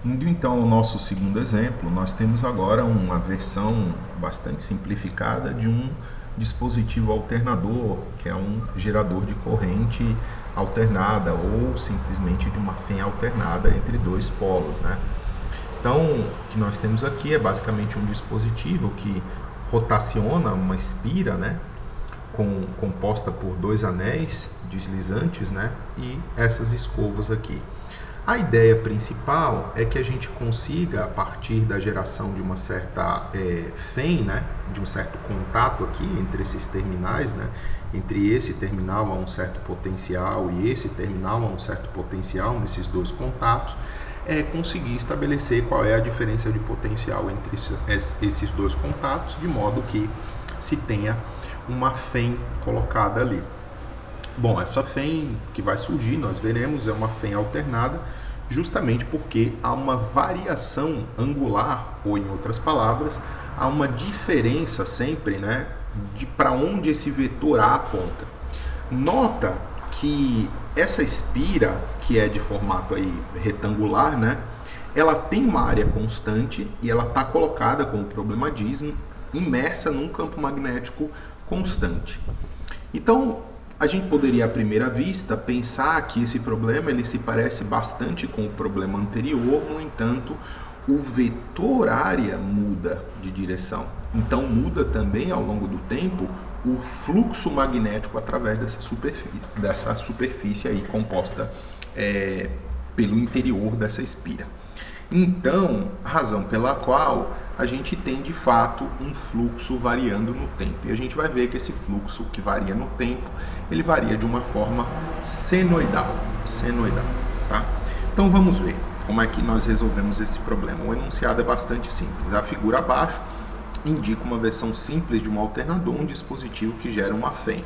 Indo então ao nosso segundo exemplo, nós temos agora uma versão bastante simplificada de um dispositivo alternador, que é um gerador de corrente alternada ou simplesmente de uma fém alternada entre dois polos, né? Então, o que nós temos aqui é basicamente um dispositivo que rotaciona uma espira, né, composta por dois anéis deslizantes, né, e essas escovas aqui. A ideia principal é que a gente consiga, a partir da geração de uma certa fém, né, de um certo contato aqui entre esses terminais, né, entre esse terminal a um certo potencial e esse terminal a um certo potencial, nesses dois contatos, conseguir estabelecer qual é a diferença de potencial entre esses dois contatos, de modo que se tenha uma fém colocada ali. Bom, essa fém que vai surgir, nós veremos, é uma fém alternada, justamente porque há uma variação angular, ou em outras palavras, há uma diferença sempre, né, de para onde esse vetor A aponta. Nota que essa espira, que é de formato aí retangular, né, ela tem uma área constante e ela está colocada, como o problema diz, imersa num campo magnético constante. Então, a gente poderia, à primeira vista, pensar que esse problema ele se parece bastante com o problema anterior, no entanto, o vetor área muda de direção. Então, muda também, ao longo do tempo, o fluxo magnético através dessa superfície aí composta pelo interior dessa espira. Então, razão pela qual a gente tem de fato um fluxo variando no tempo. E a gente vai ver que esse fluxo que varia no tempo, ele varia de uma forma senoidal, tá? Então vamos ver como é que nós resolvemos esse problema. O enunciado é bastante simples. A figura abaixo indica uma versão simples de um alternador, um dispositivo que gera uma fém.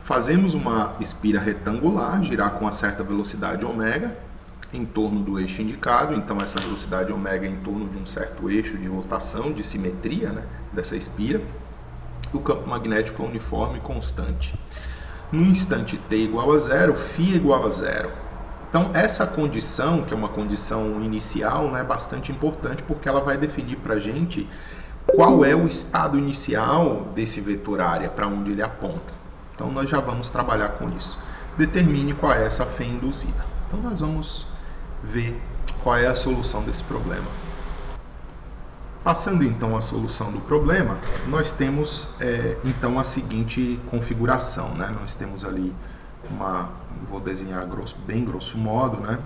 Fazemos uma espira retangular, girar com uma certa velocidade ômega, em torno do eixo indicado, então essa velocidade ômega é em torno de um certo eixo de rotação, de simetria, né, dessa espira. O campo magnético é uniforme e constante. No instante t igual a zero, φ é igual a zero. Então essa condição, que é uma condição inicial, né, é bastante importante porque ela vai definir para a gente qual é o estado inicial desse vetor área, para onde ele aponta. Então nós já vamos trabalhar com isso. Determine qual é essa fém induzida. Então nós vamos ver qual é a solução desse problema. Passando então à solução do problema, nós temos então a seguinte configuração, né? Nós temos ali vou desenhar bem grosso modo, né?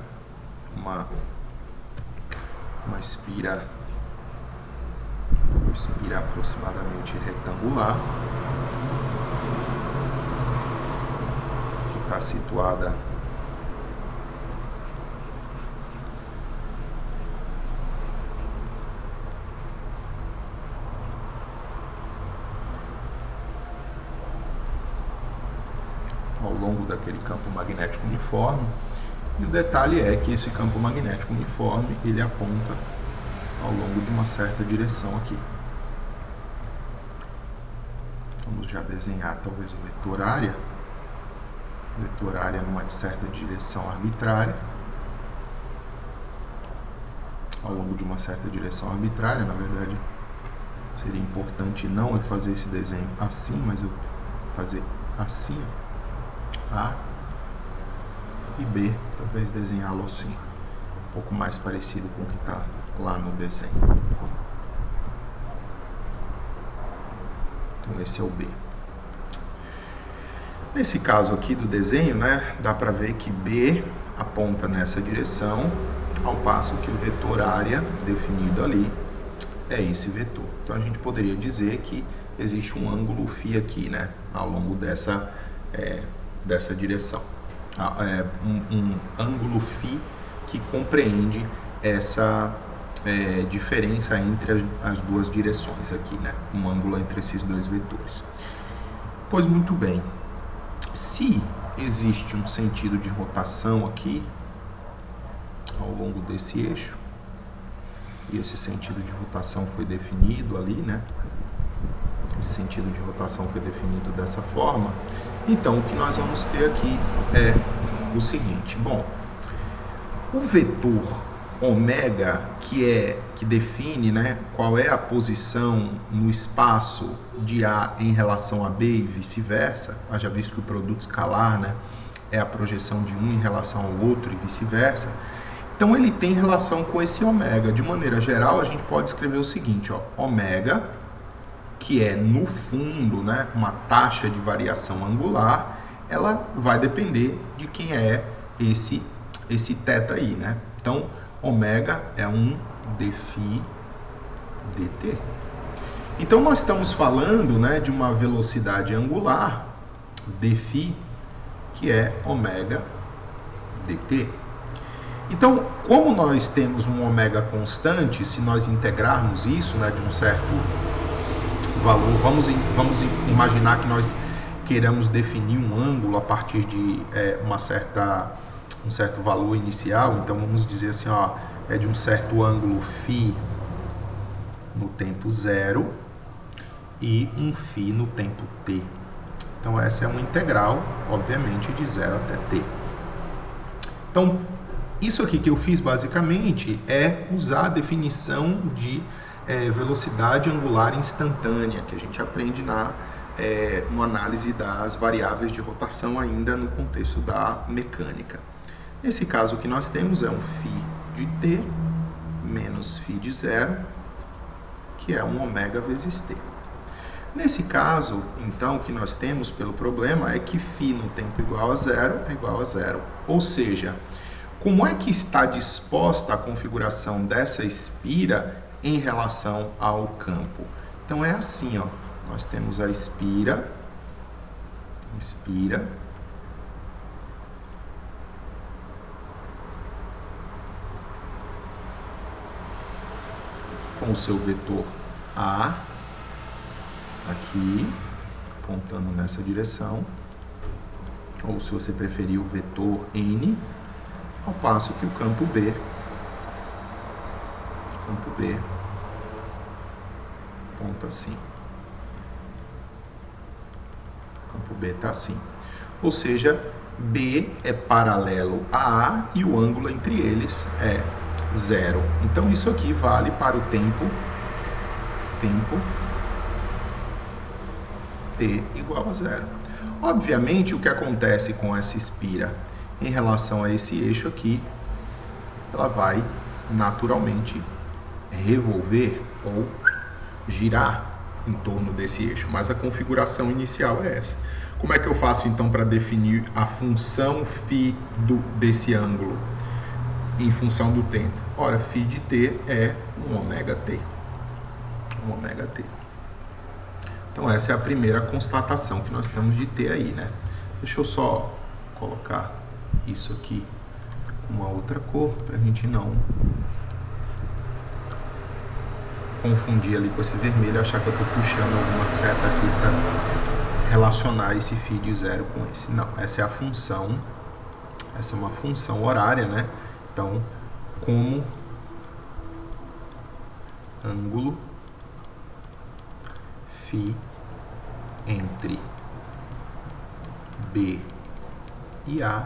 Uma espira aproximadamente retangular, que está situada ao longo daquele campo magnético uniforme, e o detalhe é que esse campo magnético uniforme ele aponta ao longo de uma certa direção aqui. Vamos já desenhar talvez o vetor área numa certa direção arbitrária, ao longo de uma certa direção arbitrária. Na verdade, seria importante não eu fazer esse desenho assim, mas eu fazer assim, A e B, talvez desenhá-lo assim, um pouco mais parecido com o que está lá no desenho. Então esse é o B. Nesse caso aqui do desenho, né, dá para ver que B aponta nessa direção, ao passo que o vetor área definido ali é esse vetor. Então a gente poderia dizer que existe um ângulo φ aqui, né, ao longo dessa direção. Um ângulo φ que compreende essa diferença entre as duas direções aqui, né? Um ângulo entre esses dois vetores. Pois muito bem, se existe um sentido de rotação aqui ao longo desse eixo, e esse sentido de rotação foi definido ali, né? Esse sentido de rotação foi definido dessa forma, então o que nós vamos ter aqui é o seguinte. Bom, o vetor ômega, que define, né, qual é a posição no espaço de A em relação a B e vice-versa. Já visto que o produto escalar, né, é a projeção de um em relação ao outro e vice-versa. Então ele tem relação com esse ômega. De maneira geral, a gente pode escrever o seguinte, ó, ômega, que é no fundo, né, uma taxa de variação angular, ela vai depender de quem é esse θ aí, né? Então, ômega é um dφ dt. Então, nós estamos falando, né, de uma velocidade angular, dφ, que é ômega dt. Então, como nós temos um ômega constante, se nós integrarmos isso, né, de um certo valor, vamos imaginar que nós queiramos definir um ângulo a partir de um certo valor inicial, então vamos dizer assim, ó, é de um certo ângulo φ no tempo zero e um φ no tempo t. Então essa é uma integral, obviamente, de 0 até t. Então, isso aqui que eu fiz basicamente é usar a definição de velocidade angular instantânea, que a gente aprende na análise das variáveis de rotação ainda no contexto da mecânica. Nesse caso, o que nós temos é um φ de t menos φ de zero, que é um ômega vezes t. Nesse caso, então, o que nós temos pelo problema é que φ no tempo igual a zero é igual a zero. Ou seja, como é que está disposta a configuração dessa espira em relação ao campo? Então, é assim, ó. Nós temos a espira, com o seu vetor A, aqui, apontando nessa direção, ou se você preferir o vetor N, ao passo que o campo B aponta assim. O campo B está assim. Ou seja, B é paralelo a A e o ângulo entre eles é zero. Então isso aqui vale para o tempo t igual a zero. Obviamente, o que acontece com essa espira em relação a esse eixo aqui, ela vai naturalmente revolver ou girar em torno desse eixo, mas a configuração inicial é essa. Como é que eu faço então para definir a função φ desse ângulo em função do tempo? Ora, φ de t é um ômega t. Então essa é a primeira constatação que nós temos de t aí, né? Deixa eu só colocar isso aqui com uma outra cor para a gente não confundir ali com esse vermelho, achar que eu estou puxando alguma seta aqui para relacionar esse φ de zero com esse. Não, essa é a função, essa é uma função horária, né? Então, como ângulo φ entre B e A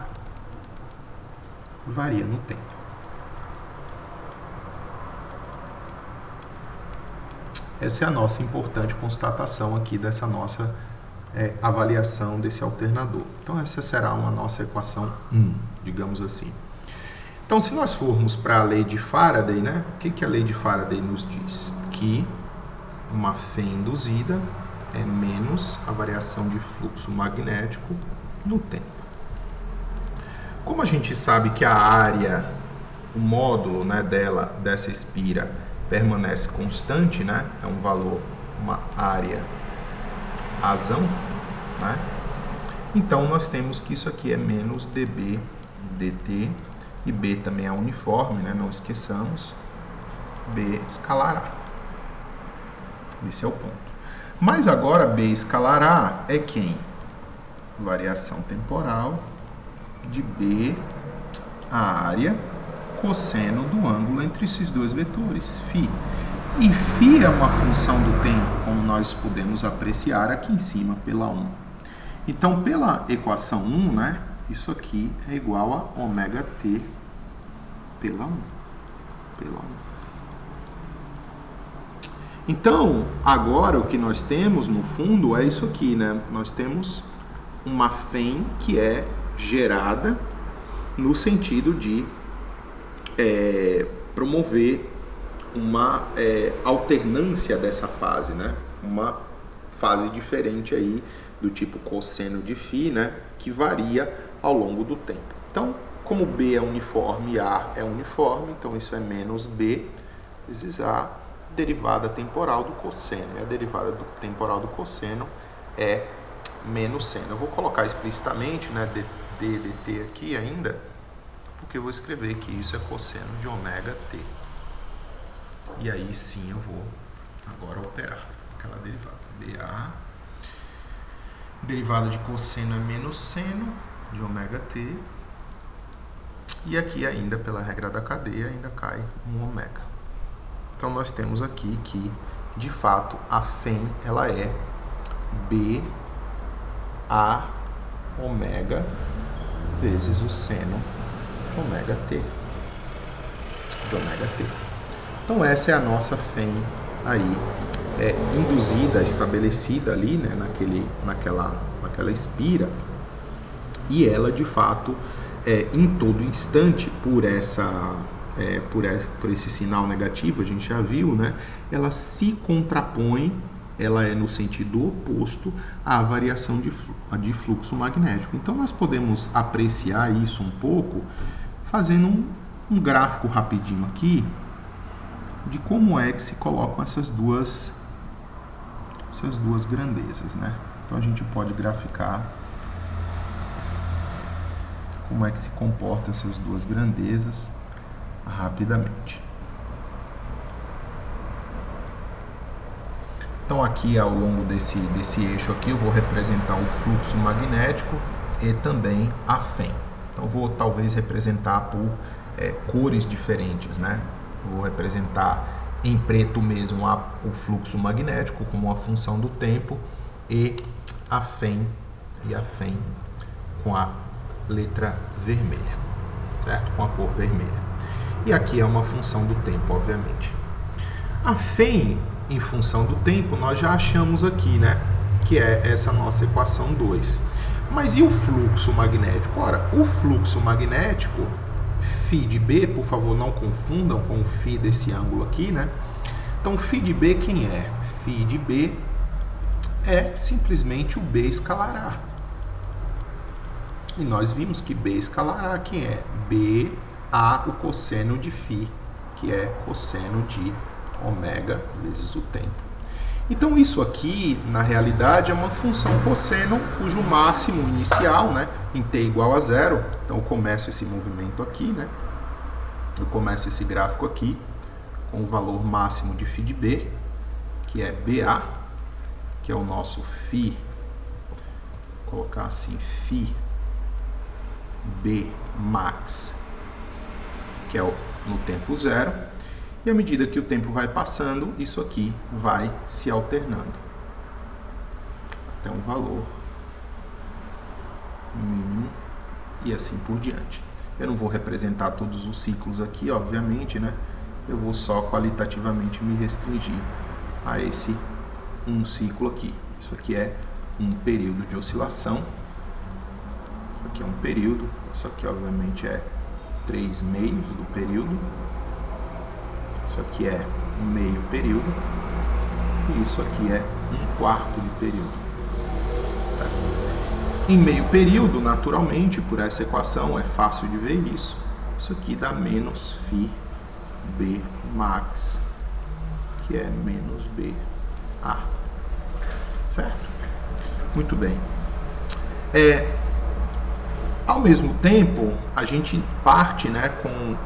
varia no tempo. Essa é a nossa importante constatação aqui dessa nossa avaliação desse alternador. Então, essa será uma nossa equação 1, digamos assim. Então, se nós formos para a lei de Faraday, né? O que a lei de Faraday nos diz? Que uma fé induzida é menos a variação de fluxo magnético no tempo. Como a gente sabe que a área, o módulo, né, dessa espira permanece constante, né? É um valor, uma área azão, né? Então, nós temos que isso aqui é menos dB dt, e B também é uniforme, né? Não esqueçamos, B escalar A. Esse é o ponto. Mas agora, B escalar A é quem? Variação temporal de B, a área, cosseno do ângulo entre esses dois vetores, φ. E φ é uma função do tempo, como nós podemos apreciar aqui em cima pela 1. Então, pela equação 1, né, isso aqui é igual a ômega t pela 1. pela 1. Então, agora o que nós temos no fundo é isso aqui, né? Nós temos uma FEM que é gerada no sentido de promover uma alternância dessa fase, né? Uma fase diferente aí do tipo cosseno de φ, né? Que varia ao longo do tempo. Então, como B é uniforme e A é uniforme, então isso é menos B vezes A, derivada temporal do cosseno. E a derivada temporal do cosseno é menos seno. Eu vou colocar explicitamente, né, dt aqui ainda, porque eu vou escrever que isso é cosseno de ômega t. E aí sim eu vou agora operar aquela derivada. dA, derivada de cosseno é menos seno de ômega t. E aqui ainda, pela regra da cadeia, ainda cai um ômega. Então nós temos aqui que, de fato, a FEM ela é B A ômega vezes o seno de ômega t. Então essa é a nossa FEM aí, induzida, estabelecida ali, né, naquela espira, e ela de fato, em todo instante, por esse sinal negativo, a gente já viu, né, ela se contrapõe, ela é no sentido oposto à variação de fluxo magnético. Então nós podemos apreciar isso um pouco fazendo um gráfico rapidinho aqui de como é que se colocam essas duas grandezas, né? Então a gente pode graficar como é que se comportam essas duas grandezas rapidamente. Então aqui ao longo desse eixo aqui eu vou representar o fluxo magnético e também a FEM. Então vou talvez representar por cores diferentes, né? Vou representar em preto mesmo o fluxo magnético como uma função do tempo e a FEM com a letra vermelha, certo? Com a cor vermelha. E aqui é uma função do tempo, obviamente. A FEM em função do tempo nós já achamos aqui, né? Que é essa nossa equação 2. Mas e o fluxo magnético? Ora, o fluxo magnético, φ de B, por favor, não confundam com o φ desse ângulo aqui, né? Então, φ de B quem é? φ de B é simplesmente o B escalar A. E nós vimos que B escalar A quem é? B, A, o cosseno de φ, que é cosseno de ômega vezes o tempo. Então, isso aqui, na realidade, é uma função cosseno cujo máximo inicial, né, em t igual a 0, então eu começo esse movimento aqui, né, eu começo esse gráfico aqui com o valor máximo de φ de B, que é BA, que é o nosso φ, vou colocar assim, φ B max, que é no tempo 0. E à medida que o tempo vai passando, isso aqui vai se alternando até um valor mínimo e assim por diante. Eu não vou representar todos os ciclos aqui, obviamente, né? Eu vou só qualitativamente me restringir a esse um ciclo aqui. Isso aqui é um período de oscilação. Isso aqui é um período. Isso aqui, obviamente, é 3 meios do período. Isso aqui é meio período e isso aqui é 1/4 de período. Tá? Em meio período, naturalmente, por essa equação, é fácil de ver isso. Isso aqui dá menos φ B max, que é menos BA. Certo? Muito bem. Ao mesmo tempo, a gente parte, né, com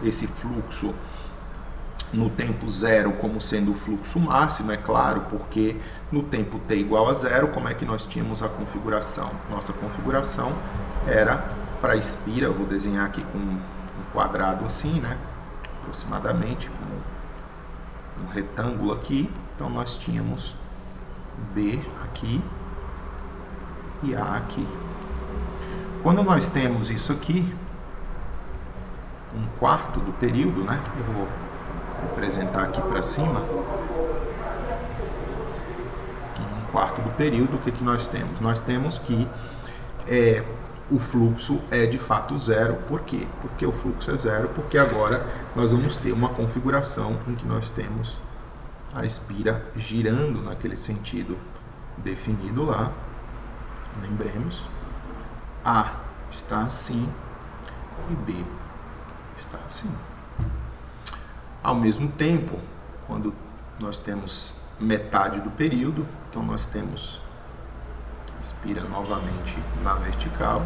esse fluxo no tempo 0 como sendo o fluxo máximo, é claro, porque no tempo t igual a 0, como é que nós tínhamos a configuração? Nossa configuração era para a espira, eu vou desenhar aqui com um quadrado assim, né, aproximadamente, com um retângulo aqui. Então nós tínhamos B aqui e A aqui. Quando nós temos isso aqui, 1/4 do período, né? Eu vou representar aqui para cima. 1/4 do período, o que nós temos? Nós temos que o fluxo é de fato zero. Por quê? Porque o fluxo é zero, porque agora nós vamos ter uma configuração em que nós temos a espira girando naquele sentido definido lá. Lembremos, A está assim e B está assim. Ao mesmo tempo, quando nós temos metade do período, então nós temos espira novamente na vertical,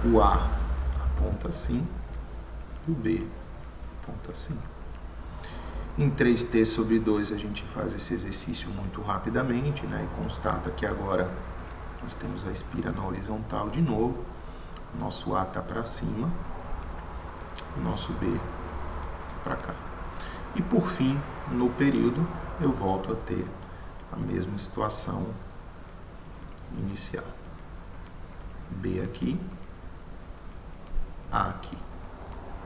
o A aponta assim e o B aponta assim. Em 3t/2 a gente faz esse exercício muito rapidamente, né, e constata que agora nós temos a espira na horizontal de novo, o nosso A está para cima, o nosso B para cá. E por fim, no período, eu volto a ter a mesma situação inicial. B aqui, A aqui.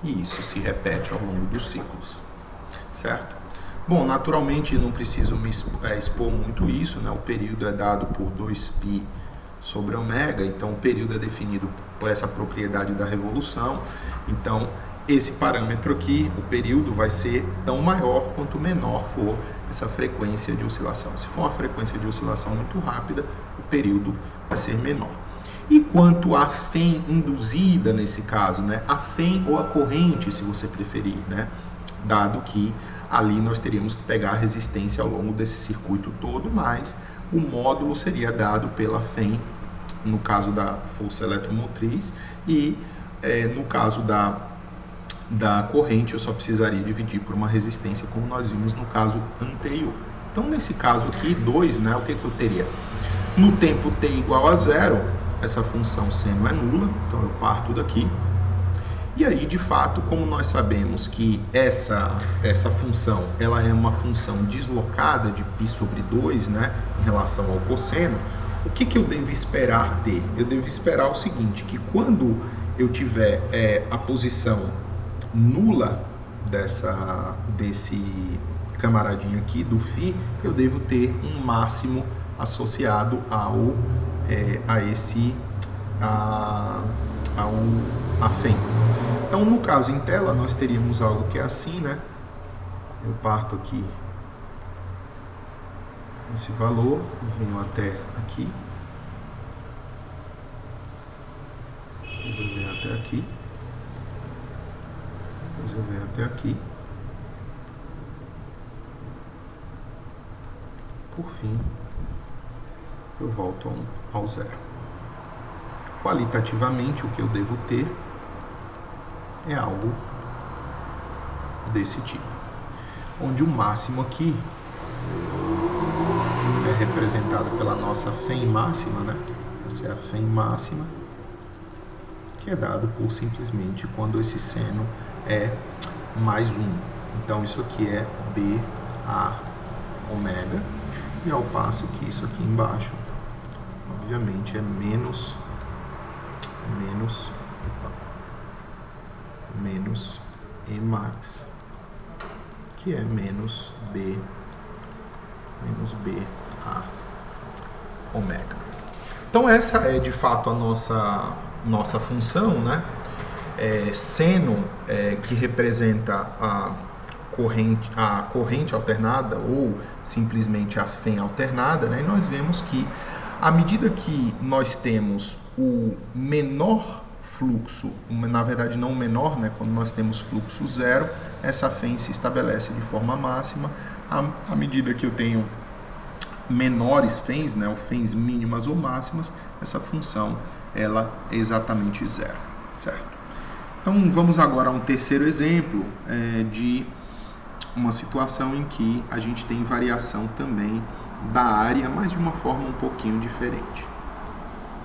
E isso se repete ao longo dos ciclos, certo? Bom, naturalmente não preciso me expor muito isso, né? O período é dado por 2π sobre ômega, então o período é definido por essa propriedade da revolução. Então, esse parâmetro aqui, o período, vai ser tão maior quanto menor for essa frequência de oscilação. Se for uma frequência de oscilação muito rápida, o período vai ser menor. E quanto à FEM induzida nesse caso, né? A FEM ou a corrente, se você preferir, né? Dado que ali nós teríamos que pegar a resistência ao longo desse circuito todo, mas o módulo seria dado pela FEM, no caso da força eletromotriz, e no caso da corrente eu só precisaria dividir por uma resistência, como nós vimos no caso anterior. Então, nesse caso aqui, 2, né, o que eu teria? No tempo t igual a 0, essa função seno é nula, então eu parto daqui. E aí, de fato, como nós sabemos que essa função ela é uma função deslocada de π/2, né, em relação ao cosseno, o que eu devo esperar ter? Eu devo esperar o seguinte, que quando eu tiver a posição nula desse camaradinho aqui, do φ, eu devo ter um máximo associado a FEM. Então, no caso em tela, nós teríamos algo que é assim, né? Eu parto aqui esse valor, venho até aqui, depois eu venho até aqui, depois eu venho até aqui, por fim, eu volto ao zero. Qualitativamente, o que eu devo ter é algo desse tipo, onde o máximo aqui é representado pela nossa FEM máxima, né? Essa é a FEM máxima, que é dado por simplesmente quando esse seno é mais 1. Então, isso aqui é BA ômega, e ao passo que isso aqui embaixo, obviamente, é menos Emax, que é menos BA ômega. Então essa é de fato a nossa função, né? Seno, que representa a corrente alternada ou simplesmente a FEM alternada, né? E nós vemos que à medida que nós temos o menor fluxo, na verdade não o menor, né? Quando nós temos fluxo zero, essa FEM se estabelece de forma máxima. À medida que eu tenho menores FEMs, né? Ou FEMs mínimas ou máximas, essa função ela é exatamente zero, certo? Então vamos agora a um terceiro exemplo de uma situação em que a gente tem variação também da área, mas de uma forma um pouquinho diferente.